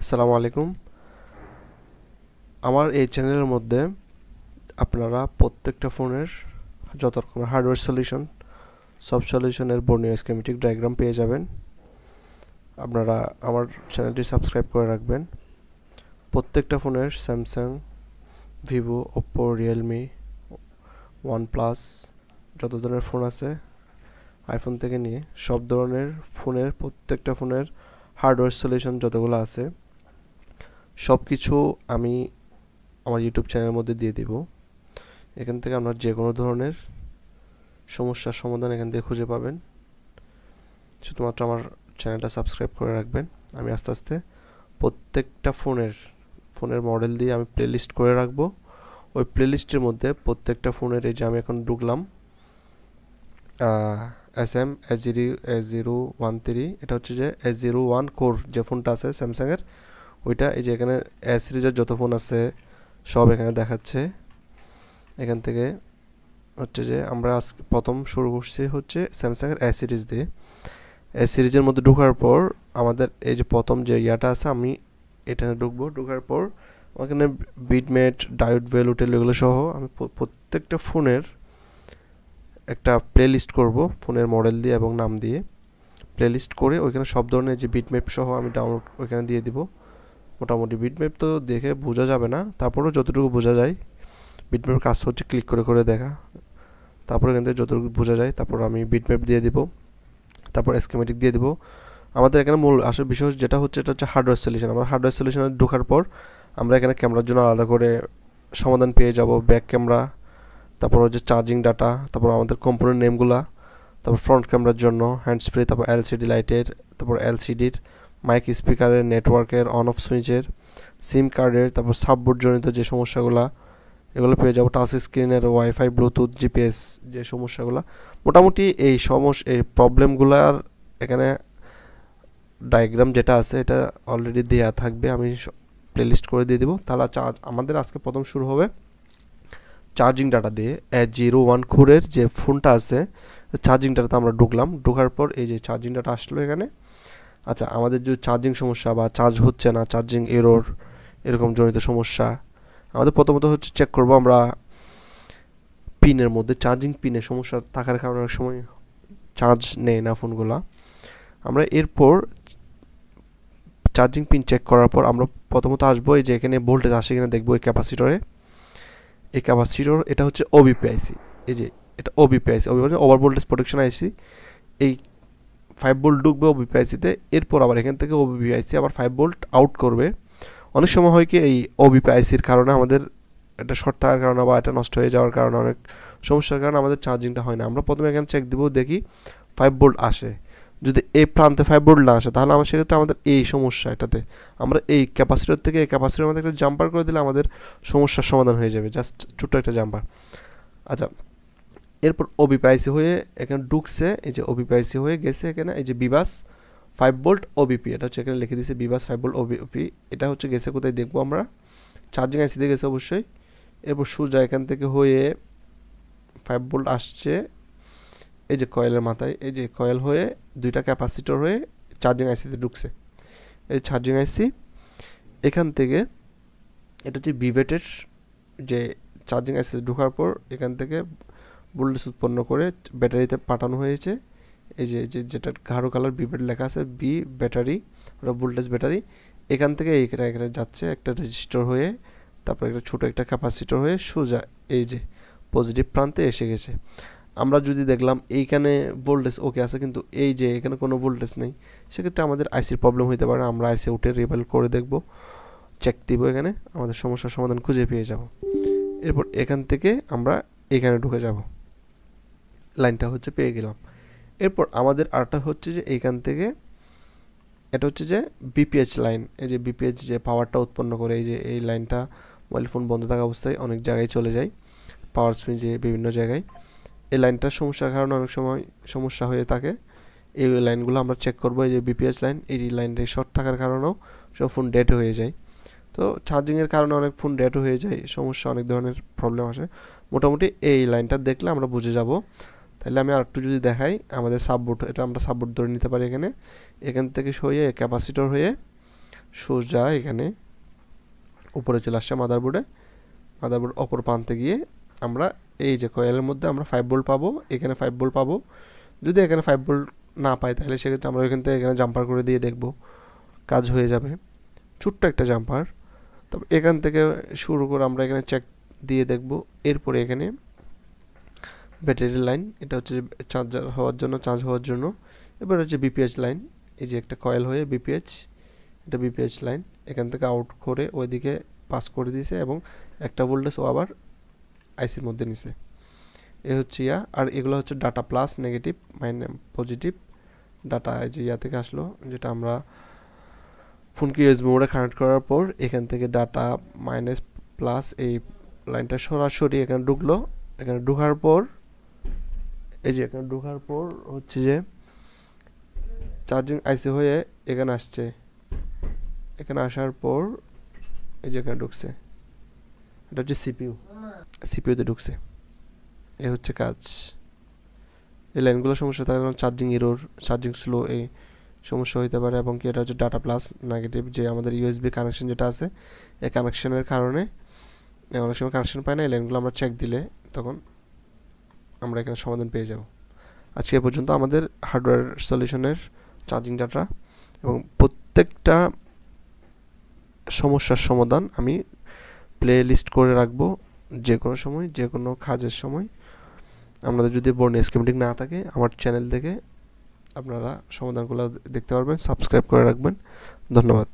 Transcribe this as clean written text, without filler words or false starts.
আসসালামু আলাইকুম। আমার এই চ্যানেলের মধ্যে আপনারা প্রত্যেকটা ফোনের যত রকমের হার্ডওয়্যার সলিউশন, সব সলিউশনের বর্ণীয় স্কিমেটিক ডায়াগ্রাম পেয়ে যাবেন। আপনারা আমার চ্যানেলটি সাবস্ক্রাইব করে রাখবেন। প্রত্যেকটা ফোনের Samsung, Vivo, Oppo, Realme, OnePlus যত ধরনের ফোন আছে, আইফোন থেকে নিয়ে সব ধরনের ফোনের প্রত্যেকটা ফোনের হার্ডওয়্যার সলিউশন যতগুলো আছে সব কিছু আমি আমার ইউটিউব চ্যানেলের মধ্যে দিয়ে দিব। এখান থেকে আপনার যে কোনো ধরনের সমস্যার সমাধান এখান থেকে খুঁজে পাবেন। শুধুমাত্র আমার চ্যানেলটা সাবস্ক্রাইব করে রাখবেন। আমি আস্তে আস্তে প্রত্যেকটা ফোনের মডেল দিয়ে আমি প্লেলিস্ট করে রাখবো। ওই প্লেলিস্টের মধ্যে প্রত্যেকটা ফোনের, এই যে আমি এখন ঢুকলাম SM S013, এটা হচ্ছে যে S01 কোর যে ফোনটা আছে স্যামসাংয়ের, ওইটা এই যে এখানে এস সিরিজের যত ফোন আছে সব এখানে দেখাচ্ছে। এখান থেকে হচ্ছে যে আমরা আজকে প্রথম শুরু করছি হচ্ছে স্যামসাংয়ের এস সিরিজ দিয়ে। এস সিরিজের মধ্যে ঢোকার পর আমাদের এই যে প্রথম যে ইয়াটা আছে, আমি এখানে ঢুকবো। ঢোকার পর ওখানে বিটমেট, ডায়োড, ভ্যালু, টেল এগুলো সহ আমি প্রত্যেকটা ফোনের একটা প্লেলিস্ট করব, ফোনের মডেল দিয়ে এবং নাম দিয়ে প্লেলিস্ট করে ওইখানে সব ধরনের যে বিটম্যাপ সহ আমি ডাউনলোড ওইখানে দিয়ে দিব। মোটামুটি বিটম্যাপ তো দেখে বোঝা যাবে না, তারপরেও যতটুকু বোঝা যায় বিটম্যাপের কাজ হচ্ছে ক্লিক করে করে দেখা। তারপর এখান থেকে যতটুকু বোঝা যায় তারপর আমি বিটম্যাপ দিয়ে দিব, তারপর স্কিমেটিক দিয়ে দিব। আমাদের এখানে মূল আসল বিষয় যেটা হচ্ছে এটা হচ্ছে হার্ডওয়্যার সলিউশন। আমরা হার্ডওয়্যার সলিউশনে ঢোকার পর আমরা এখানে ক্যামেরার জন্য আলাদা করে সমাধান পেয়ে যাব, ব্যাক ক্যামেরা, তারপর হচ্ছে চার্জিং ডাটা, তারপর আমাদের কম্পোনেন্ট নেমগুলা, তারপর ফ্রন্ট ক্যামেরার জন্য হ্যান্ডস ফ্রি, তারপর এলসিডি লাইটের, তারপর এলসিডির, মাইক স্পিকারের, নেটওয়ার্কের, অন অফ সুইচের, সিম কার্ডের, তারপর সাববোর্ড জনিত যে সমস্যাগুলো এগুলো পেয়ে যাবো, টাচ স্ক্রিনের, ওয়াইফাই, ব্লুটুথ, জিপিএস যে সমস্যাগুলো, মোটামুটি এই প্রবলেমগুলার এখানে ডায়াগ্রাম যেটা আছে এটা অলরেডি দেওয়া থাকবে। আমি প্লেলিস্ট করে দিয়ে দিব। তাহলে আমাদের আজকে প্রথম শুরু হবে চার্জিং ডাটা দিয়ে। S01 কোরের যে ফোনটা আছে চার্জিং ডাটাতে আমরা ঢুকলাম। ঢোকার পর এই যে চার্জিং ডাটা আসলো এখানে। আচ্ছা, আমাদের যে চার্জিং সমস্যা বা চার্জ হচ্ছে না, চার্জিং এরর, এরকম জনিত সমস্যা, আমাদের প্রথমত হচ্ছে চেক করব আমরা পিনের মধ্যে চার্জিং পিনের সমস্যা থাকার কারণে অনেক সময় চার্জ নেয় না ফোনগুলা। আমরা এরপর চার্জিং পিন চেক করার পর আমরা প্রথমত আসবো এই যে এখানে ভোল্টেজ আসে কিনা দেখবো এই ক্যাপাসিটরে। এই ক্যাপাসিটর এটা হচ্ছে ওবিপিআইসি, এই যে এটা ওবিপিআইসি, ওভার ভোল্টেজ প্রোটেকশন আইসি। এই 5 ভোল্ট ঢুকবে ওবিপিআইসিতে, এরপর আবার এখান থেকে ওবিপিআইসি আবার 5 ভোল্ট আউট করবে। অনেক সময় হয় কি এই ওবিপিআইসির কারণে আমাদের এটা শর্ট থাকার কারণে বা এটা নষ্ট হয়ে যাওয়ার কারণে অনেক সমস্যার কারণে আমাদের চার্জিংটা হয় না। আমরা প্রথমে এখানে চেক দিব, দেখি 5 ভোল্ট আসে। যদি এই প্রান্তে 5 ভোল্ট না আসে তাহলে আমার সেক্ষেত্রে আমাদের এই সমস্যা, এটাতে আমরা এই ক্যাপাসিটর থেকে এই ক্যাপাসিটরের মধ্যে একটা জাম্পার করে দিলে আমাদের সমস্যার সমাধান হয়ে যাবে, জাস্ট ছোট্ট একটা জাম্পার। আচ্ছা, এরপর ওবিপিআইসি হয়ে এখানে ঢুকছে, এই যে ওবিপিআইসি হয়ে গেছে এখানে এই যে বিবাস 5 ভোল্ট ওবিপি, এটা হচ্ছে এখানে লিখে দিয়েছে বিবাস 5 ভোল্ট ওবিপি। এটা হচ্ছে গেছে কোথায় দেখবো আমরা, চার্জিং আইসিতে গেছে অবশ্যই। এরপর সোজা এখান থেকে হয়ে 5 ভোল্ট আসছে এই যে কয়েলের মাথায়, এই যে কয়েল হয়ে দুইটা ক্যাপাসিটর হয়ে চার্জিং আইসিতে ঢুকছে। এই চার্জিং আইসি এখান থেকে এটা হচ্ছে বিভেটের যে চার্জিং আইসিতে ঢোকার পর এখান থেকে ভোল্টেজ উৎপন্ন করে ব্যাটারিতে পাঠানো হয়েছে। এই যে যেটা গাঢ় কালার বিভেট লেখা আছে, বি ব্যাটারি, ওটা ভোল্টেজ ব্যাটারি। এখান থেকে এখানে যাচ্ছে একটা রেজিস্টর হয়ে, তারপর একটা ছোটো একটা ক্যাপাসিটর হয়ে সোজা এই যে পজিটিভ প্রান্তে এসে গেছে। আমরা যদি দেখলাম এইখানে ভোল্টেজ ওকে আছে কিন্তু এই যে এখানে কোনো ভোল্টেজ নেই, সেক্ষেত্রে আমাদের আইসির প্রবলেম হতে পারে। আমরা আইসি উঠে রিভেল করে দেখব, চেক দিব, এখানে আমাদের সমস্যার সমাধান খুঁজে পেয়ে যাব। এরপর এখান থেকে আমরা এখানে ঢুকে যাব, লাইনটা হচ্ছে পেয়ে গেলাম। এরপর আমাদের আরটা হচ্ছে যে এইখান থেকে এটা হচ্ছে যে বিপিএইচ লাইন, এই যে বিপিএইচ যে পাওয়ারটা উৎপন্ন করে, এই যে এই লাইনটা মোবাইল ফোন বন্ধ থাকা অবস্থায় অনেক জায়গায় চলে যায়, পাওয়ার সুইচে বিভিন্ন জায়গায়। এই লাইনটার সমস্যার কারণে অনেক সময় সমস্যা হয়ে থাকে। এই লাইনগুলো আমরা চেক করবো, এই যে বিপিএইচ লাইন, এই লাইনটা শর্ট থাকার কারণেও সব ফোন ডেড হয়ে যায়। তো চার্জিংয়ের কারণে অনেক ফোন ডেড হয়ে যায়, সমস্যা অনেক ধরনের প্রবলেম আসে। মোটামুটি এই লাইনটা দেখলে আমরা বুঝে যাব। তাহলে আমি আর একটু যদি দেখাই, আমাদের সাববোর্ড, এটা আমরা সাববোর্ড ধরে নিতে পারি। এখান থেকে হয়ে ক্যাপাসিটর হয়ে সোজা এখানে উপরে চলে আসছে মাদারবোর্ড অপর প্রান্তে গিয়ে আমরা এই যে কয়েলের মধ্যে আমরা 5 ভোল্ট পাবো, এখানে 5 ভোল্ট পাবো। যদি এখানে 5 ভোল্ট না পাই তাহলে সেক্ষেত্রে আমরা এখান থেকে এখানে জাম্পার করে দিয়ে দেখব, কাজ হয়ে যাবে। ছোট্ট একটা জাম্পার। তবে এখান থেকে শুরু করে আমরা এখানে চেক দিয়ে দেখব। এরপরে এখানে ব্যাটারি লাইন, এটা হচ্ছে চার্জ হওয়ার জন্য। এবার হচ্ছে বিপিএইচ লাইন, এই যে একটা কয়েল হয়ে বিপিএইচ, এটা বিপিএইচ লাইন এখান থেকে আউট করে ওইদিকে পাস করে দিয়েছে এবং একটা ভোল্টেজ ও আবার আইসির মধ্যে নিছে। এ হচ্ছে আর এগুলো হচ্ছে data plus negative positive data, এই যে থেকে আসলো, যেটা আমরা ফোনকে ইউএসবি মোডে কানেক্ট করার পর এখান থেকে ডাটা মাইনাস প্লাস এই লাইনটা সরাসরি এখানে ঢুকলো। এখানে ঢোকার পর এই যে এখানে ঢোকার পর হচ্ছে যে চার্জিং আইসি হয়ে এখানে আসছে। এখানে আসার পর এই যে এখানে ঢুকছে, এটা হচ্ছে সিপিইউতে ঢুকছে। এ হচ্ছে কাজ। এই লাইনগুলো সমস্যা থাকলে চার্জিং এরর, চার্জিং স্লো, এই সমস্যা হতে পারে। এবং কি এটা হচ্ছে ডাটা প্লাস নেগেটিভ, যে আমাদের ইউএসবি কানেকশন যেটা আছে এই কানেকশনের কারণে অনেক সময় কানেকশন পায় না। এই লাইনগুলো আমরা চেক দিলে তখন আমরা এখানে সমাধান পেয়ে যাব। আজকে এ পর্যন্ত আমাদের হার্ডওয়্যার সলিউশনের চার্জিং ডাটা এবং প্রত্যেকটা সমস্যার সমাধান আমি প্লে লিস্ট করে রাখবো। যে কোনো সময়, যে কোনো কাজের সময় আপনাদের যদি বোর্ড স্কিমেটিক না থাকে আমার চ্যানেল থেকে আপনারা সমাধানগুলো দেখতে পারবেন। সাবস্ক্রাইব করে রাখবেন। ধন্যবাদ।